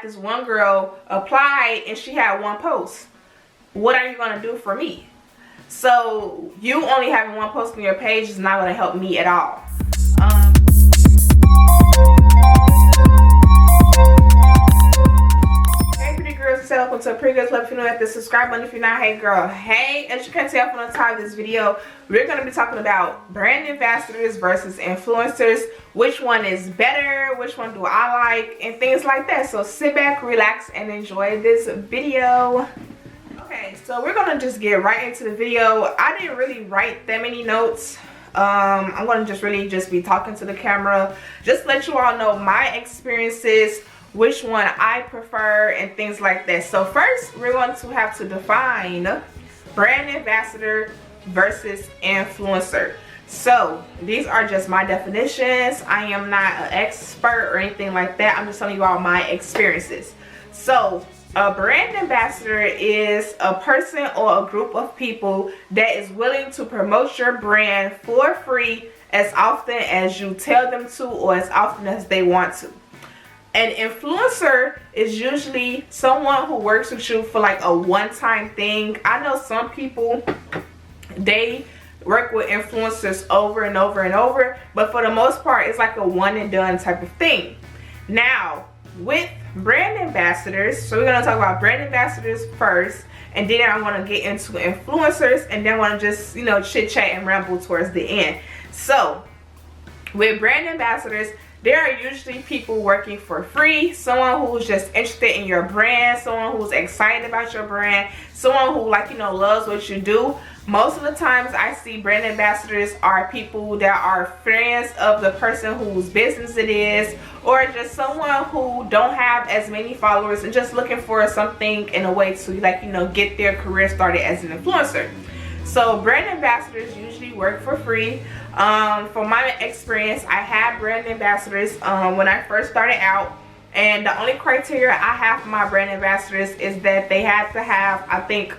had this one girl apply and she had one post. What are you going to do for me? So you only having one post on your page is not going to help me at all. Hey pretty girls, welcome to a pretty girls. Let me know, hit the subscribe button if you're not. Hey girl, hey. As you can tell from the title of this video, we're going to be talking about brand ambassadors versus influencers. Which one is better? Which one do I like? And things like that. So sit back, relax, and enjoy this video. Okay, so we're gonna just get right into the video. I didn't really write that many notes. I'm gonna just really be talking to the camera, just let you all know my experiences, which one I prefer, and things like that. So first, we're going to have to define brand ambassador versus influencer. So these are just my definitions. I am not an expert or anything like that. I'm just telling you all my experiences. So a brand ambassador is a person or a group of people that is willing to promote your brand for free as often as you tell them to or as often as they want to. An influencer is usually someone who works with you for like a one-time thing. I know some people, they work with influencers over and over and over, but for the most part it's like a one and done type of thing. Now with brand ambassadors, so we're going to talk about brand ambassadors first, and then I want to get into influencers, and then I want to just, you know, chit chat and ramble towards the end. So with brand ambassadors, there are usually people working for free, someone who's just interested in your brand, someone who's excited about your brand, someone who, like, you know, loves what you do. Most of the times I see brand ambassadors are people that are friends of the person whose business it is, or just someone who don't have as many followers and just looking for something in a way to, like, you know, get their career started as an influencer. So brand ambassadors usually work for free. From my experience, I had brand ambassadors when I first started out, and the only criteria I have for my brand ambassadors is that they had to have, I think,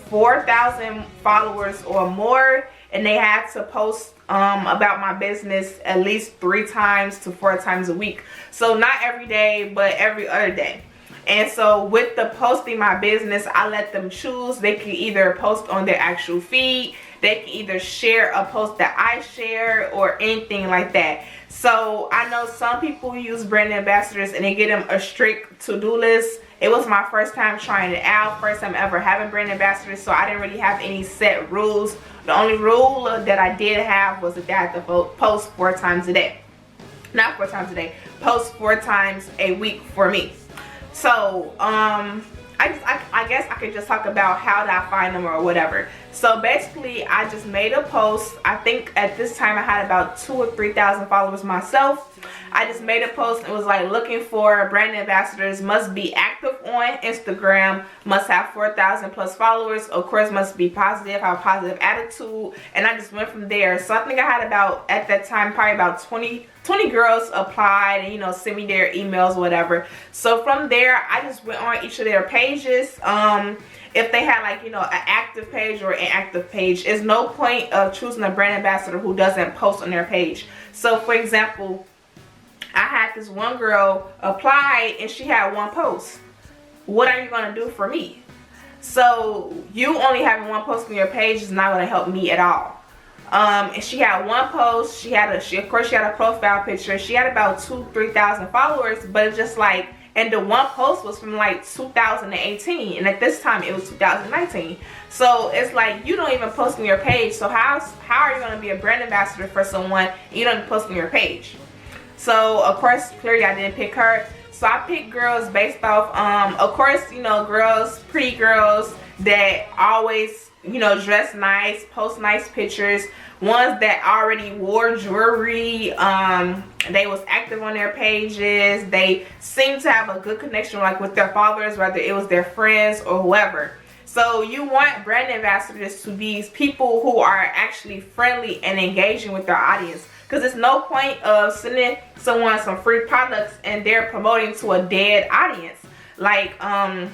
4,000 followers or more, and they had to post about my business at least 3 times to 4 times a week. So not every day, but every other day. And so with the posting my business, I let them choose. They can either post on their actual feed, they can either share a post that I share, or anything like that. So I know some people use brand ambassadors and they get them a strict to-do list. It was my first time trying it out, first time ever having brand ambassadors, so I didn't really have any set rules. The only rule that I did have was that I had to post 4 times a day. Not 4 times a day, post 4 times a week for me. So I guess I could just talk about how did I find them or whatever. So basically I just made a post. I think at this time I had about 2,000 or 3,000 followers myself. I just made a post. It was like, looking for brand ambassadors, must be active on Instagram, must have 4,000 plus followers, of course must be positive, have a positive attitude, and I just went from there. So I think I had about, at that time, probably about 20 girls applied and, you know, send me their emails, whatever. So from there I just went on each of their pages. If they had, like, you know, an active page or inactive page, there's no point of choosing a brand ambassador who doesn't post on their page. So for example, I had this one girl apply and she had one post. What are you going to do for me? So you only having one post on your page is not going to help me at all. And she had one post. She of course she had a profile picture. She had about 2,000-3,000 followers, but it's just like, and the one post was from like 2018, and at this time it was 2019. So it's like, you don't even post on your page. So how are you going to be a brand ambassador for someone and you don't even post on your page? So of course, clearly I didn't pick her. So I picked girls based off, of course, you know, girls, pretty girls that always, you know, dress nice, post nice pictures, ones that already wore jewelry, they was active on their pages, they seem to have a good connection, like, with their followers, whether it was their friends or whoever. So you want brand ambassadors to be people who are actually friendly and engaging with their audience, because there's no point of sending someone some free products and they're promoting to a dead audience. Like, and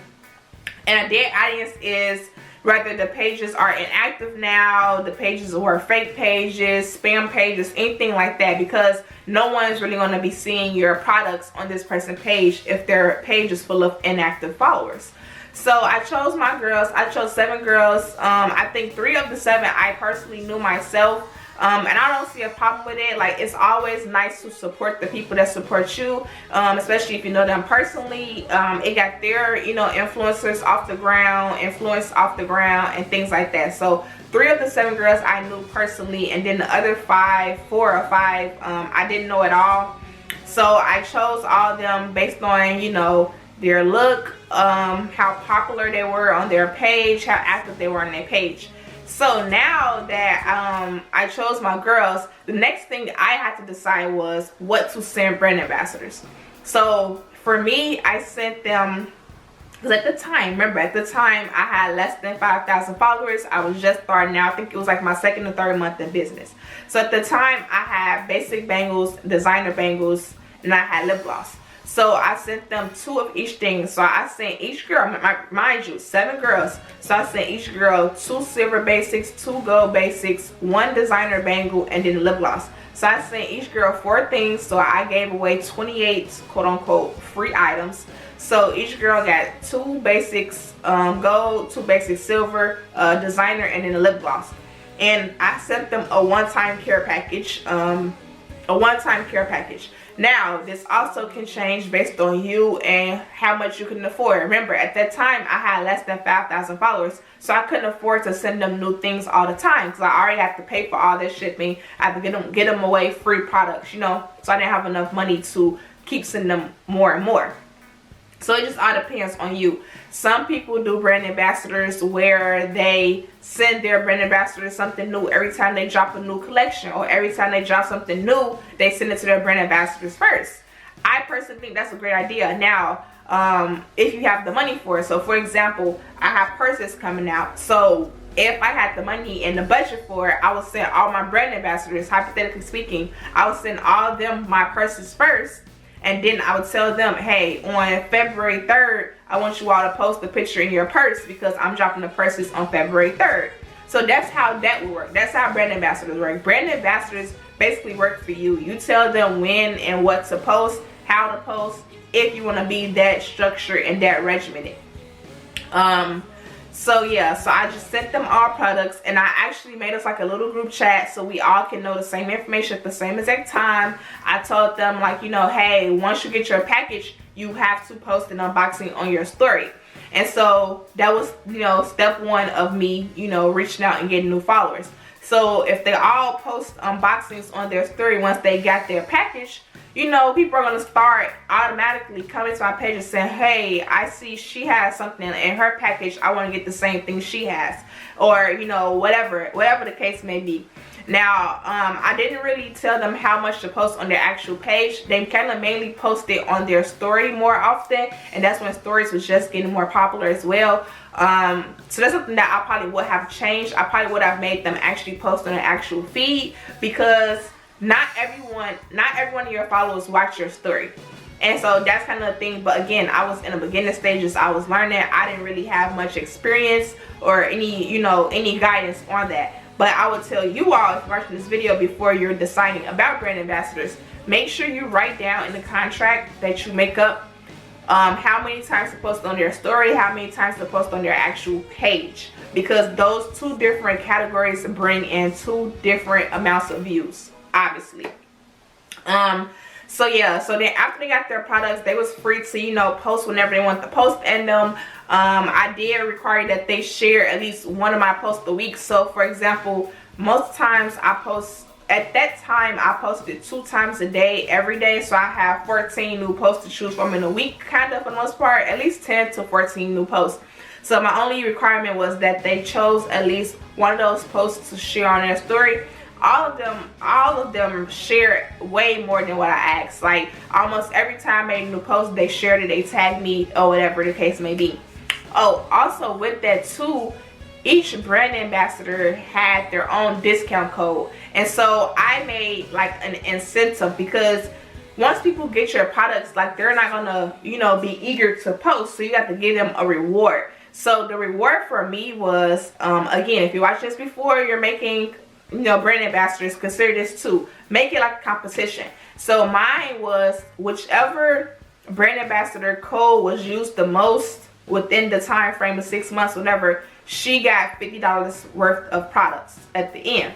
a dead audience is whether the pages are inactive now, the pages were fake pages, spam pages, anything like that, because no one's really going to be seeing your products on this person's page if their page is full of inactive followers. So I chose my girls. I chose 7 girls. I think 3 of the 7 I personally knew myself. And I don't see a problem with it. Like, it's always nice to support the people that support you, especially if you know them personally. It got their, you know, influencers off the ground, influence off the ground, and things like that. So 3 of the 7 girls I knew personally, and then the other 4 or 5, I didn't know at all. So I chose all of them based on, you know, their look, how popular they were on their page, how active they were on their page. So now that I chose my girls, the next thing I had to decide was what to send brand ambassadors. So for me, I sent them, because at the time, remember, at the time I had less than 5,000 followers. I was just starting out. I think it was like my 2nd or 3rd month in business. So at the time I had basic bangles, designer bangles, and I had lip gloss. So I sent them 2 of each thing. So I sent each girl, mind you, 7 girls. So I sent each girl 2 silver basics, 2 gold basics, 1 designer bangle, and then lip gloss. So I sent each girl 4 things. So I gave away 28 quote unquote free items. So each girl got 2 basics gold, 2 basics silver, designer, and then a lip gloss. And I sent them a one-time care package. Now, this also can change based on you and how much you can afford. Remember, at that time, I had less than 5,000 followers, so I couldn't afford to send them new things all the time, because I already have to pay for all this shipping. I have to get them away free products, you know, so I didn't have enough money to keep sending them more and more. So it just all depends on you. Some people do brand ambassadors where they send their brand ambassadors something new every time they drop a new collection, or every time they drop something new, they send it to their brand ambassadors first. I personally think that's a great idea. Now, if you have the money for it. So for example, I have purses coming out. So if I had the money and the budget for it, I would send all my brand ambassadors, hypothetically speaking, I would send all of them my purses first. And then I would tell them, hey, on February 3rd, I want you all to post a picture in your purse, because I'm dropping the purses on February 3rd. So that's how that would work. That's how brand ambassadors work. Brand ambassadors basically work for you. You tell them when and what to post, how to post, if you want to be that structured and that regimented. So yeah, so I just sent them all products, and I actually made us like a little group chat so we all can know the same information at the same exact time. I told them, like, you know, hey, once you get your package, you have to post an unboxing on your story. And so that was, you know, step 1 of me, you know, reaching out and getting new followers. So if they all post unboxings on their story once they got their package, you know, people are going to start automatically coming to my page and saying, hey, I see she has something in her package. I want to get the same thing she has. Or, you know, whatever the case may be. Now, I didn't really tell them how much to post on their actual page. They kind of mainly post it on their story more often. And that's when stories was just getting more popular as well. So that's something that I probably would have changed. I probably would have made them actually post on an actual feed, because not everyone of your followers watch your story. And so that's kind of the thing. But again, I was in the beginning stages. I was learning. I didn't really have much experience or any, you know, any guidance on that. But I would tell you all, if you're watching this video, before you're deciding about brand ambassadors, make sure you write down in the contract that you make up how many times to post on their story, how many times to post on their actual page, because those 2 different categories bring in 2 different amounts of views, obviously. So yeah, so then after they got their products, they was free to, you know, post whenever they want to post in them. I did require that they share at least one of my posts a week. So for example, most times I post, at that time I posted 2 times a day, every day. So I have 14 new posts to choose from in a week, kind of, for the most part, at least 10 to 14 new posts. So my only requirement was that they chose at least one of those posts to share on their story. All of them shared way more than what I asked. Like, almost every time I made a new post, they shared it, they tagged me, or whatever the case may be. Oh, also with that too, each brand ambassador had their own discount code. And so I made like an incentive, because once people get your products, like, they're not gonna, you know, be eager to post. So you have to give them a reward. So the reward for me was, again, if you watched this before, you're making, you know, brand ambassadors, consider this too. Make it like a competition. So mine was whichever brand ambassador code was used the most within the time frame of 6 months, whenever, she got $50 worth of products at the end.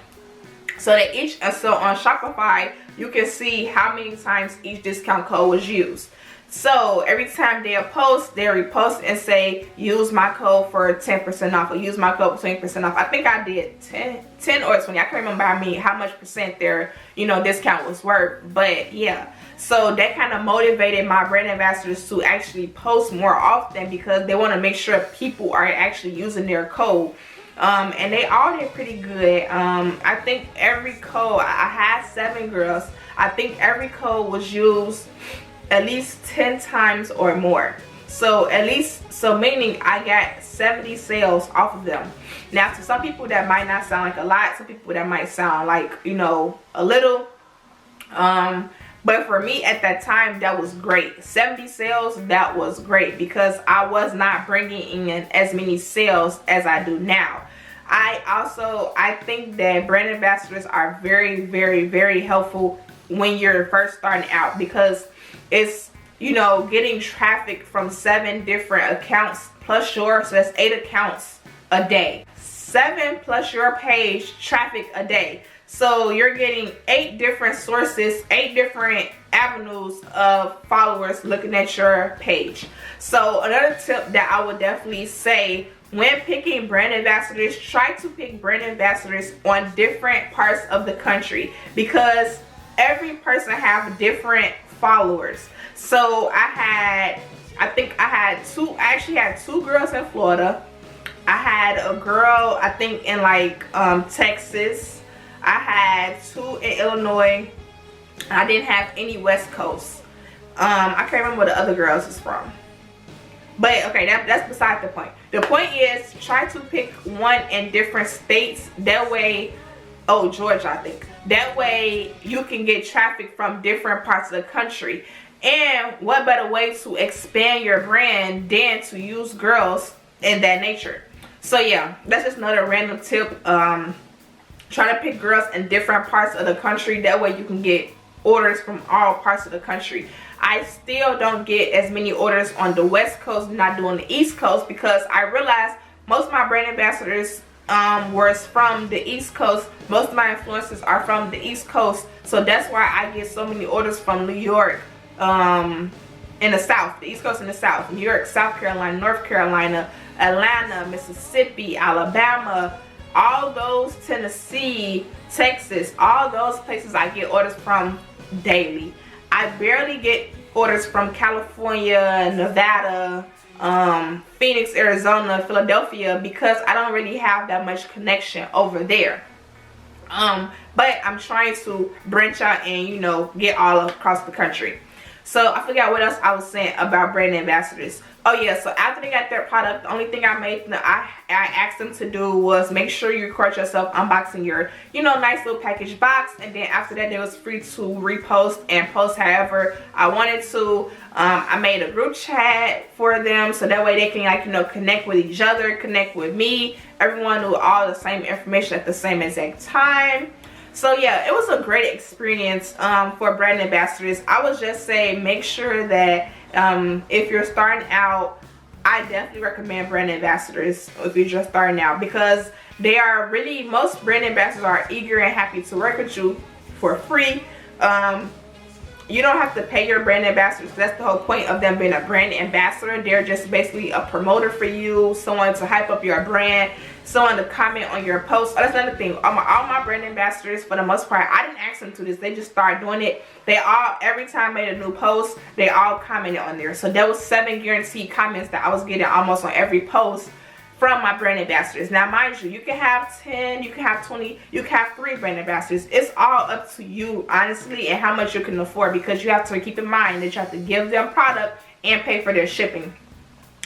So that each, so on Shopify, you can see how many times each discount code was used. So every time they post, they repost and say, use my code for 10% off, or use my code for 20% off. I think I did 10 or 20. I can't remember how much percent their, you know, discount was worth. But yeah, so that kind of motivated my brand ambassadors to actually post more often, because they want to make sure people are actually using their code. And they all did pretty good. I think every code, I had 7 girls. I think every code was used at least 10 times or more. So at least, so meaning I got 70 sales off of them. Now to some people that might not sound like a lot, some people that might sound like, you know, a little, but for me at that time, that was great. 70 sales, that was great, because I was not bringing in as many sales as I do now. I think that brand ambassadors are very, very, very helpful when you're first starting out, because it's, you know, getting traffic from 7 different accounts plus yours, so that's 8 accounts a day. 7 plus your page traffic a day. So you're getting 8 different sources, 8 different avenues of followers looking at your page. So another tip that I would definitely say, when picking brand ambassadors, try to pick brand ambassadors on different parts of the country, because every person have different followers. So I actually had 2 girls in Florida. I had a girl, I think, in like Texas. I had 2 in Illinois. I didn't have any West Coast. I can't remember where the other girls is from. But okay, that's beside the point. The point is, try to pick one in different states. That way, oh, Georgia, I think. That way you can get traffic from different parts of the country. And what better way to expand your brand than to use girls in that nature? So yeah, that's just another random tip. Try to pick girls in different parts of the country. That way you can get orders from all parts of the country. I still don't get as many orders on the West Coast, not doing the East Coast, because I realized most of my brand ambassadors was from the East Coast. Most of my influencers are from the East Coast, so that's why I get so many orders from New York, in the South, the East Coast in the South, New York, South Carolina, North Carolina, Atlanta, Mississippi, Alabama, all those, Tennessee, Texas, all those places I get orders from daily. I barely get orders from California, Nevada, Phoenix, Arizona, Philadelphia, because I don't really have that much connection over there. But I'm trying to branch out and, you know, get all across the country. So I forgot what else I was saying about brand ambassadors. Oh yeah, so after they got their product, the only thing I asked them to do was make sure you record yourself unboxing your, you know, nice little package box, and then after that they was free to repost and post however I wanted to. I made a group chat for them, so that way they can, like, you know, connect with each other, connect with me. Everyone knew all the same information at the same exact time. So yeah, it was a great experience for brand ambassadors. I would just say make sure that if you're starting out, I definitely recommend brand ambassadors if you're just starting out, because they are really, most brand ambassadors are eager and happy to work with you for free. You don't have to pay your brand ambassadors. That's the whole point of them being a brand ambassador. They're just basically a promoter for you, someone to hype up your brand, someone to comment on your posts. Oh, that's another thing. All my brand ambassadors, for the most part, I didn't ask them to this. They just started doing it. They all, every time I made a new post, they all commented on there. So there was 7 guaranteed comments that I was getting almost on every post from my brand ambassadors. Now mind you, you can have 10, you can have 20, you can have 3 brand ambassadors. It's all up to you, honestly, and how much you can afford, because you have to keep in mind that you have to give them product and pay for their shipping.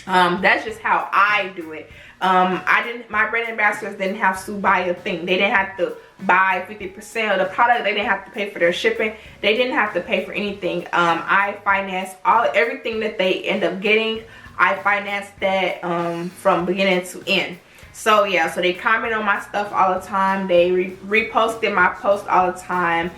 That's just how I do it. My brand ambassadors didn't have to buy a thing. They didn't have to buy 50% of the product. They didn't have to pay for their shipping. They didn't have to pay for anything. I financed everything that they end up getting. I finance that from beginning to end. So yeah, so they comment on my stuff all the time. They reposted my post all the time,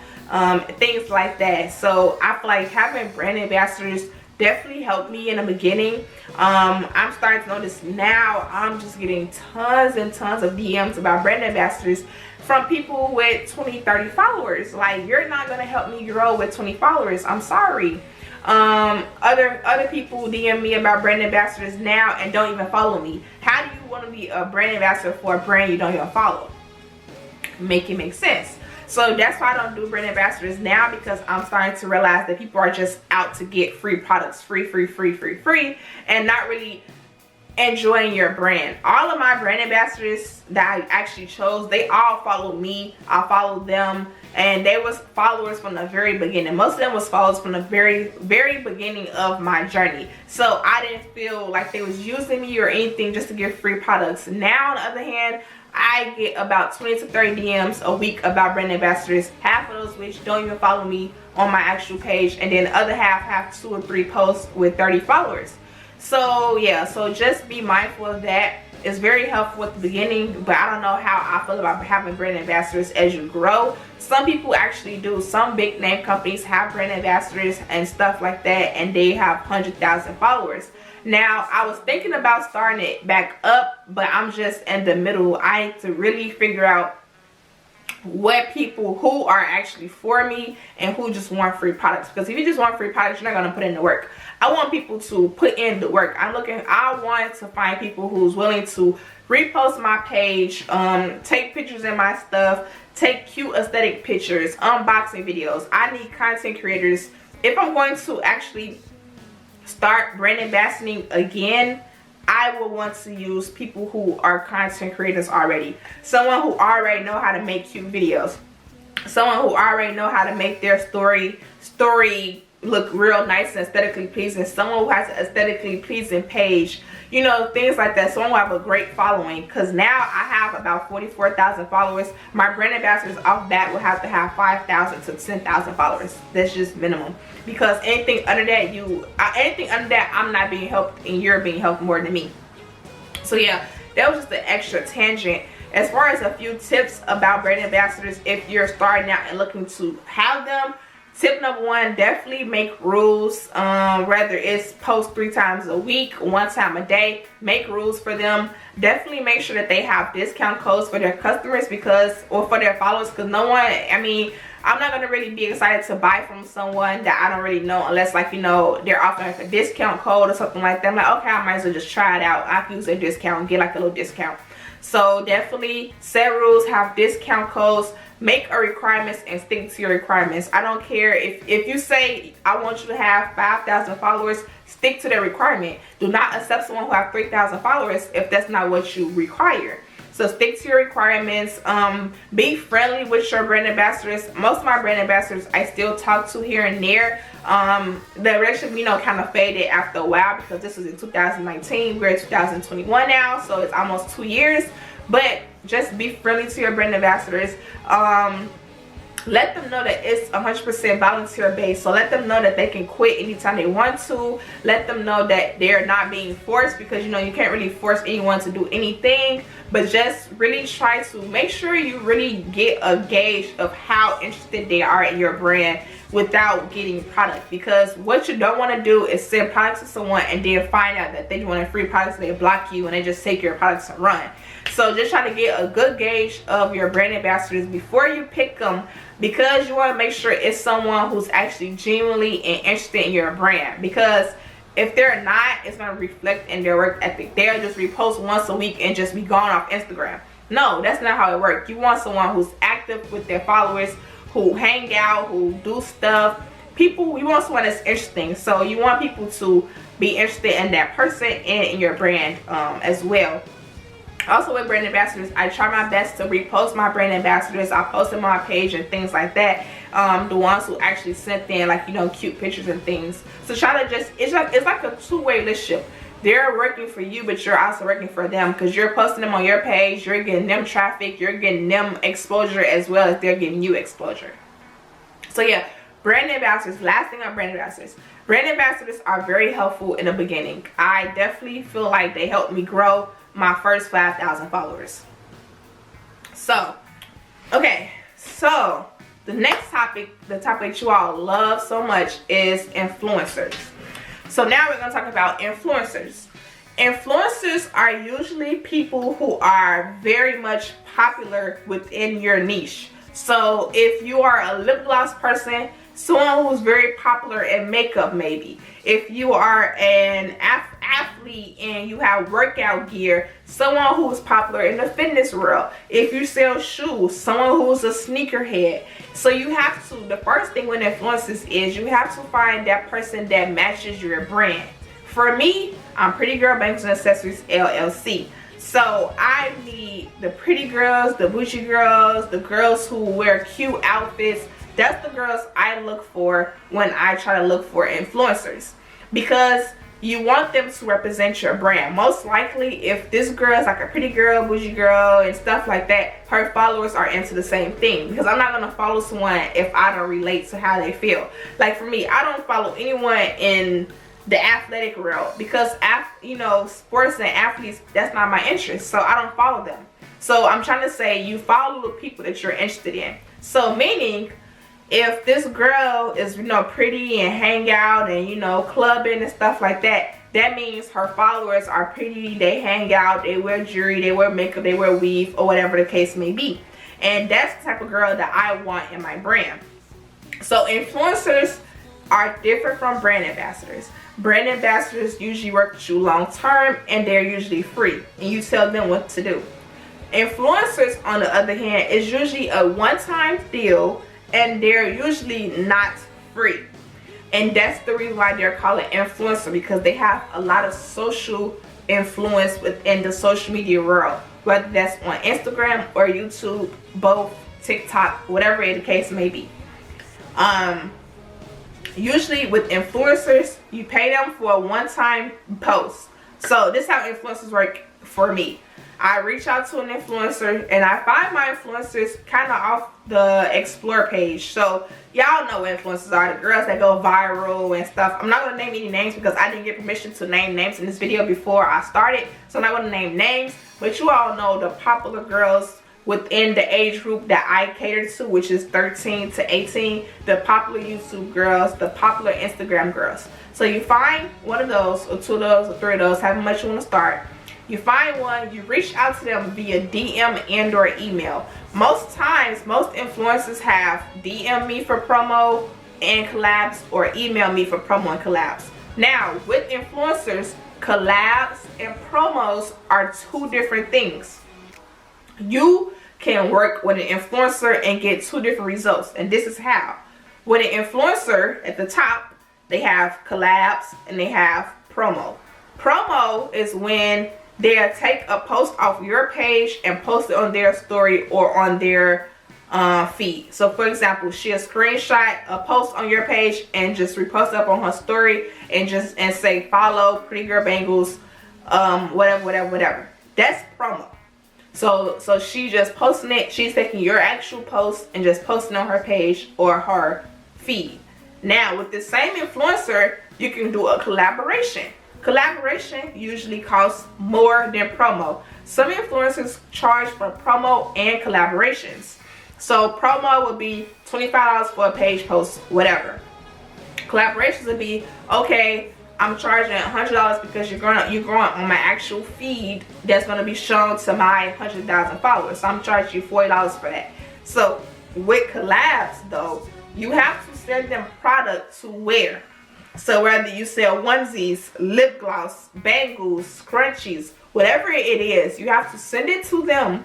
things like that. So I feel like having brand ambassadors definitely helped me in the beginning. I'm starting to notice now I'm just getting tons and tons of DMs about brand ambassadors from people with 20-30 followers. Like, you're not gonna help me grow with 20 followers. I'm sorry. Other people DM me about brand ambassadors now and don't even follow me. How do you want to be a brand ambassador for a brand you don't even follow? Make it make sense. So that's why I don't do brand ambassadors now, because I'm starting to realize that people are just out to get free products, free, and not really enjoying your brand. All of my brand ambassadors that I actually chose, they all follow me. I followed them, and they was followers from the very beginning. Most of them was followers from the very beginning of my journey. So I didn't feel like they was using me or anything just to get free products. Now on the other hand, I get about 20 to 30 DMs a week about brand ambassadors, half of those which don't even follow me on my actual page, and then the other half have 2 or 3 posts with 30 followers. So yeah, so just be mindful of that. It's very helpful at the beginning, but I don't know how I feel about having brand ambassadors as you grow. Some people actually do. Some big name companies have brand ambassadors and stuff like that, and they have 100,000 followers. Now, I was thinking about starting it back up, but I'm just in the middle. I need to really figure out what people who are actually for me and who just want free products. Because if you just want free products, you're not going to put in the work. I want people to put in the work. I want to find people who's willing to repost my page, take pictures in my stuff, take cute aesthetic pictures, unboxing videos. I need content creators. If I'm going to actually start brand ambassading again, I will want to use people who are content creators already. Someone who already know how to make cute videos. Someone who already know how to make their story look real nice and aesthetically pleasing. Someone who has an aesthetically pleasing page. You know, things like that. Someone who have a great following. Because now I have about 44,000 followers. My brand ambassadors off that will have to have 5,000 to 10,000 followers. That's just minimum. Because anything under that, I'm not being helped and you're being helped more than me. So yeah, that was just an extra tangent. As far as a few tips about brand ambassadors, if you're starting out and looking to have them, tip number 1, definitely make rules. Whether it's post 3 times a week, 1 time a day, make rules for them. Definitely make sure that they have discount codes for their customers, or for their followers, because no one, I mean, I'm not going to really be excited to buy from someone that I don't really know, unless, like, you know, they're offering like a discount code or something like that. I'm like, okay, I might as well just try it out. I can use a discount and get like a little discount. So definitely set rules, have discount codes, make a requirements and stick to your requirements. I don't care if you say I want you to have 5,000 followers, stick to the requirement. Do not accept someone who have 3,000 followers if that's not what you require. So stick to your requirements. Be friendly with your brand ambassadors. Most of my brand ambassadors I still talk to here and there. The relationship, you know, kind of faded after a while, because this was in 2019. We're in 2021 now, so it's almost 2 years. But just be friendly to your brand ambassadors. Let them know that it's 100% volunteer based. So let them know that they can quit anytime they want to. Let them know that they're not being forced, because, you know, you can't really force anyone to do anything. But just really try to make sure you really get a gauge of how interested they are in your brand without getting product. Because what you don't want to do is send products to someone and then find out that they want a free product, so they block you and they just take your products and run. So just try to get a good gauge of your brand ambassadors before you pick them, because you want to make sure it's someone who's actually genuinely and interested in your brand. Because if they're not, it's going to reflect in their work ethic. They'll just repost once a week and just be gone off Instagram. No, that's not how it works. You want someone who's active with their followers, who hang out, who do stuff. You want someone that's interesting. So you want people to be interested in that person and in your brand as well. Also with brand ambassadors, I try my best to repost my brand ambassadors. I post them on my page and things like that. The ones who actually sent in, like, you know, cute pictures and things. So try to just, it's like a two-way relationship. They're working for you, but you're also working for them, because you're posting them on your page. You're getting them traffic. You're getting them exposure as well as they're getting you exposure. So yeah, brand ambassadors, last thing on brand ambassadors. Brand ambassadors are very helpful in the beginning. I definitely feel like they helped me grow my first 5,000 followers. So, okay, so the next topic, the topic you all love so much, is influencers. So now we're going to talk about influencers. Influencers are usually people who are very much popular within your niche. So if you are a lip gloss person, someone who's very popular in makeup maybe. If you are an athlete and you have workout gear, someone who's popular in the fitness world. If you sell shoes, someone who's a sneakerhead. So you have to, the first thing with influencers is you have to find that person that matches your brand. For me, I'm Pretty Girl Bangles and Accessories LLC. So I need the pretty girls, the bougie girls, the girls who wear cute outfits. That's the girls I look for when I try to look for influencers, because you want them to represent your brand. Most likely, if this girl is like a pretty girl, bougie girl, and stuff like that, her followers are into the same thing. Because I'm not going to follow someone if I don't relate to how they feel. Like for me, I don't follow anyone in the athletic world because, you know, sports and athletes, that's not my interest. So I don't follow them. So I'm trying to say you follow the people that you're interested in. So meaning, if this girl is, you know, pretty and hang out and, you know, clubbing and stuff like that, that means her followers are pretty, they hang out, they wear jewelry, they wear makeup, they wear weave, or whatever the case may be. And that's the type of girl that I want in my brand. So influencers are different from brand ambassadors. Brand ambassadors usually work with you long term and they're usually free and you tell them what to do. Influencers, on the other hand, is usually a one-time deal and they're usually not free. And that's the reason why they're called an influencer, because they have a lot of social influence within the social media world, whether that's on Instagram or YouTube, both, TikTok, whatever the case may be. Usually with influencers, you pay them for a one-time post. So this is how influencers work for me. I reach out to an influencer and I find my influencers kind of off the explore page. So y'all know what influencers are, the girls that go viral and stuff. I'm not going to name any names because I didn't get permission to name names in this video before I started. So I'm not going to name names, but you all know the popular girls within the age group that I cater to, which is 13 to 18, the popular YouTube girls, the popular Instagram girls. So you find one of those, or two of those, or three of those, however much you want to start. You find one, you reach out to them via DM and or email. Most times, most influencers have DM me for promo and collabs, or email me for promo and collabs. Now, with influencers, collabs and promos are two different things. You can work with an influencer and get two different results, and this is how. With an influencer, at the top, they have collabs and they have promo. Promo is when they'll take a post off your page and post it on their story or on their feed. So for example, she'll screenshot a post on your page and just repost it up on her story and say follow Pretty Girl Bangles, whatever. That's promo. So she just posting it, she's taking your actual post and just posting on her page or her feed. Now with the same influencer, you can do a collaboration. Collaboration usually costs more than promo. Some influencers charge for promo and collaborations. So promo would be $25 for a page post, whatever. Collaborations would be, okay, I'm charging $100 because you're growing on my actual feed that's going to be shown to my 100,000 followers. So I'm charging you $40 for that. So with collabs though, you have to send them product to wear. So whether you sell onesies, lip gloss, bangles, scrunchies, whatever it is, you have to send it to them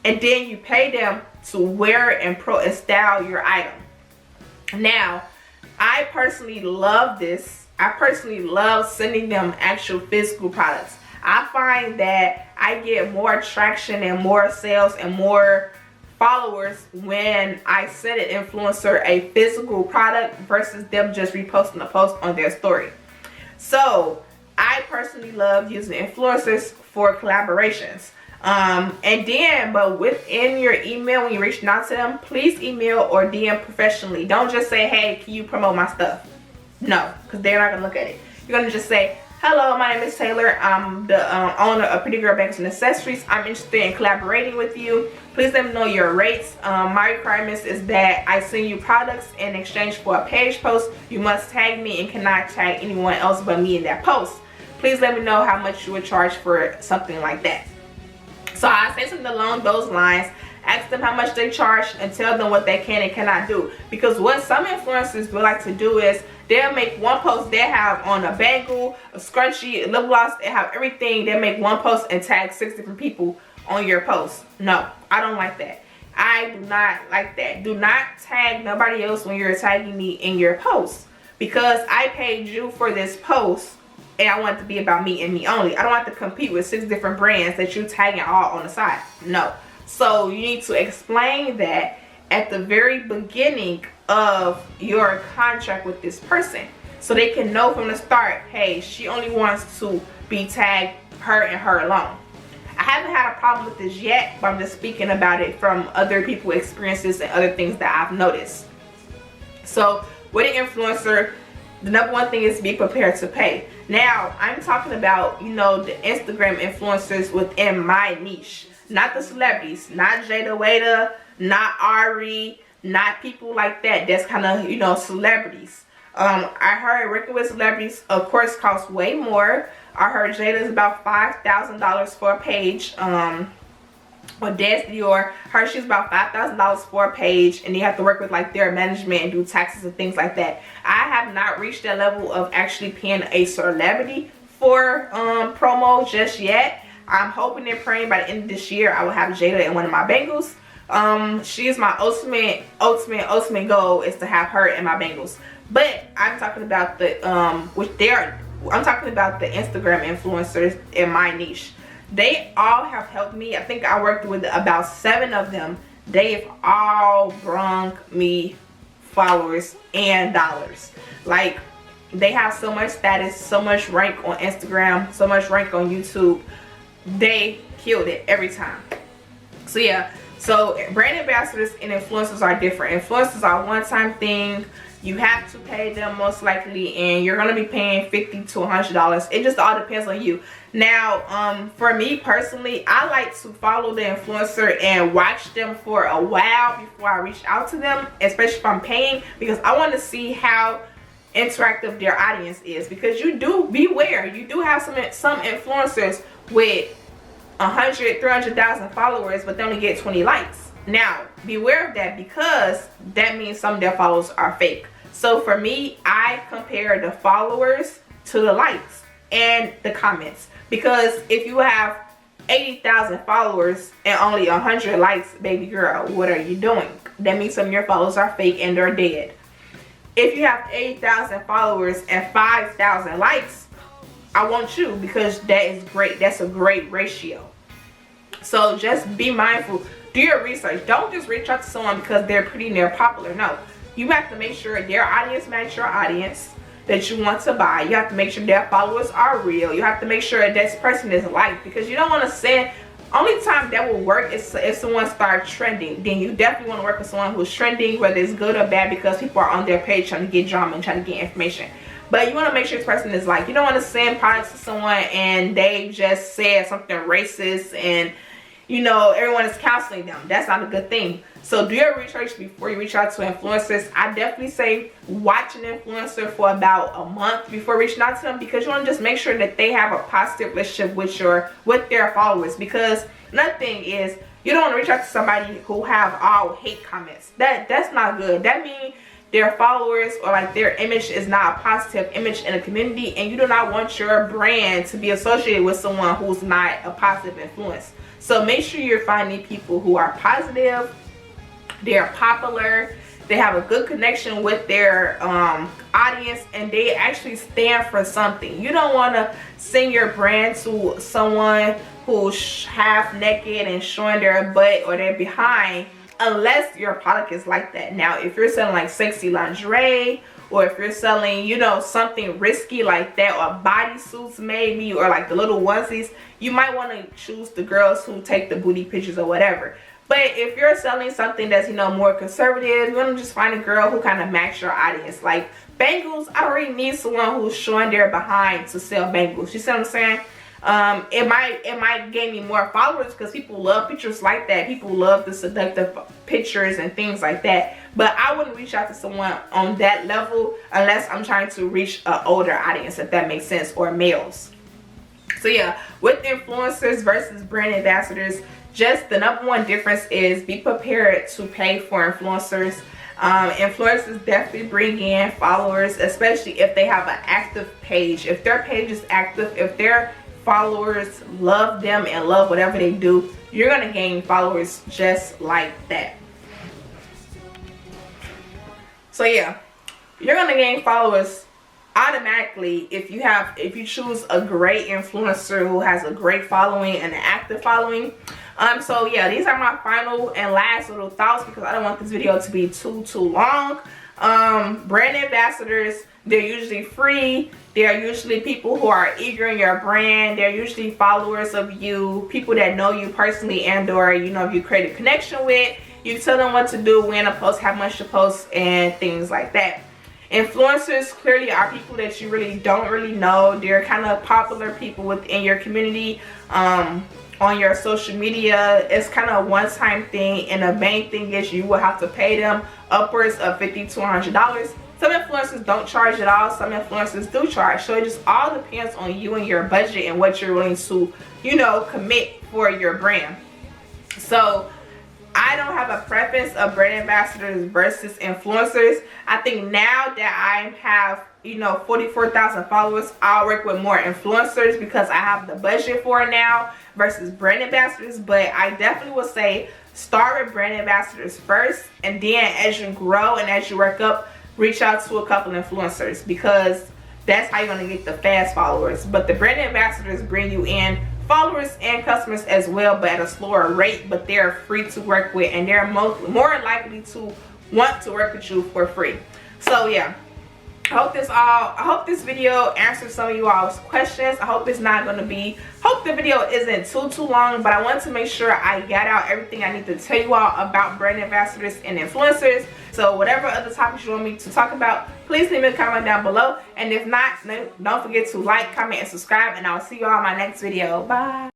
and then you pay them to wear and style your item. Now, I personally love this. I personally love sending them actual physical products. I find that I get more traction and more sales and more followers when I send an influencer a physical product versus them just reposting a post on their story. So I personally love using influencers for collaborations. But within your email, when you're reaching out to them, please email or DM professionally. Don't just say, hey, can you promote my stuff? No, because they're not gonna look at it. You're gonna just say, hello, my name is Taylor. I'm the owner of Pretty Girl Bags and Accessories. I'm interested in collaborating with you. Please let me know your rates. My requirements is that I send you products in exchange for a page post. You must tag me and cannot tag anyone else but me in that post. Please let me know how much you would charge for something like that. So I say something along those lines. Ask them how much they charge and tell them what they can and cannot do. Because what some influencers would like to do is they'll make one post, they have on a bangle, a scrunchie, a lip gloss, they have everything. They'll make one post and tag 6 different people on your post. No, I don't like that. I do not like that. Do not tag nobody else when you're tagging me in your post. Because I paid you for this post and I want it to be about me and me only. I don't have to compete with 6 different brands that you tagging all on the side. No. So you need to explain that at the very beginning of your contract with this person, so they can know from the start, hey, she only wants to be tagged her and her alone. I haven't had a problem with this yet, but I'm just speaking about it from other people's experiences and other things that I've noticed. So with an influencer, the number one thing is be prepared to pay. Now, I'm talking about, you know, the Instagram influencers within my niche. Not the celebrities, not Jada Waiter, not Ari, not people like that. That's kind of, you know, celebrities. I heard working with celebrities, of course, costs way more. I heard Jada's about $5,000 for a page. Or Des Dior, her she's about $5,000 for a page, and you have to work with like their management and do taxes and things like that. I have not reached that level of actually paying a celebrity for promo just yet. I'm hoping and praying by the end of this year I will have Jada in one of my bangles. She is my ultimate goal is to have her in my bangles. But I'm talking about the I'm talking about the Instagram influencers in my niche. They all have helped me. I think I worked with about 7 of them. They've all brung me followers and dollars. Like, they have so much status, so much rank on Instagram, so much rank on YouTube. They killed it every time. So yeah, so brand ambassadors and influencers are different. Influencers are a one-time thing. You have to pay them most likely, and you're going to be paying $50 to $100. It just all depends on you. Now, for me personally, I like to follow the influencer and watch them for a while before I reach out to them, especially if I'm paying, because I want to see how interactive their audience is. Because you do, beware, you do have some influencers with 100, 300,000 followers, but they only get 20 likes. Now, beware of that, because that means some of their followers are fake. So for me, I compare the followers to the likes and the comments. Because if you have 80,000 followers and only 100 likes, baby girl, what are you doing? That means some of your followers are fake and they're dead. If you have 80,000 followers and 5,000 likes, I want you, because that is great. That's a great ratio. So just be mindful. Do your research. Don't just reach out to someone because they're pretty and they're popular. No. You have to make sure their audience matches your audience that you want to buy. You have to make sure their followers are real. You have to make sure this person is liked, because you don't want to send. Only time that will work is if someone starts trending. Then you definitely want to work with someone who's trending, whether it's good or bad, because people are on their page trying to get drama and trying to get information. But you want to make sure this person is liked. You don't want to send products to someone and they just said something racist and, you know, everyone is counseling them. That's not a good thing. So do your research before you reach out to influencers. I definitely say watch an influencer for about a month before reaching out to them, because you want to just make sure that they have a positive relationship with their followers. Because another thing is, you don't want to reach out to somebody who have all hate comments. That's not good. That means their followers, or like their image, is not a positive image in the community, and you do not want your brand to be associated with someone who's not a positive influence. So make sure you're finding people who are positive, they're popular, they have a good connection with their audience, and they actually stand for something. You don't want to send your brand to someone who's half naked and showing their butt or their behind, unless your product is like that. Now, if you're selling like sexy lingerie or if you're selling, you know, something risky like that, or bodysuits maybe, or like the little onesies, you might want to choose the girls who take the booty pictures or whatever. But if you're selling something that's, you know, more conservative, you want to just find a girl who kind of matches your audience. Like bangles, I already need someone who's showing their behind to sell bangles. You see what I'm saying? It might gain me more followers because people love pictures like that. People love the seductive pictures and things like that. But I wouldn't reach out to someone on that level unless I'm trying to reach an older audience, if that makes sense, or males. So yeah, with influencers versus brand ambassadors, just the #1 difference is be prepared to pay for influencers. Influencers definitely bring in followers, especially if they have an active page. If their page is active, if their followers love them and love whatever they do, you're gonna gain followers just like that. So yeah, you're gonna gain followers automatically if you choose a great influencer who has a great following and an active following. So yeah, these are my final and last little thoughts because I don't want this video to be too long. Brand ambassadors, they're usually free. They're usually people who are eager in your brand. They're usually followers of you, people that know you personally, and or, you know, if you create a connection with, you tell them what to do, when to post, how much to post, and things like that. Influencers clearly are people that you really don't really know. They're kind of popular people within your community, on your social media. It's kind of a one-time thing, and the main thing is you will have to pay them upwards of $50 to $100. Some influencers don't charge at all. Some influencers do charge. So it just all depends on you and your budget and what you're willing to, you know, commit for your brand. So I don't have a preference of brand ambassadors versus influencers. I think now that I have, you know, 44,000 followers, I'll work with more influencers because I have the budget for it now versus brand ambassadors. But I definitely would say start with brand ambassadors first, and then as you grow and as you work up, reach out to a couple influencers, because that's how you're going to get the fast followers. But the brand ambassadors bring you in followers and customers as well, but at a slower rate. But they're free to work with, and they're more likely to want to work with you for free. So yeah, I hope this video answers some of you all's questions. I hope it's not going to be, hope the video isn't too long, but I want to make sure I got out everything I need to tell you all about brand ambassadors and influencers. So whatever other topics you want me to talk about, please leave me a comment down below. And if not, don't forget to like, comment, and subscribe, and I'll see you all in my next video. Bye.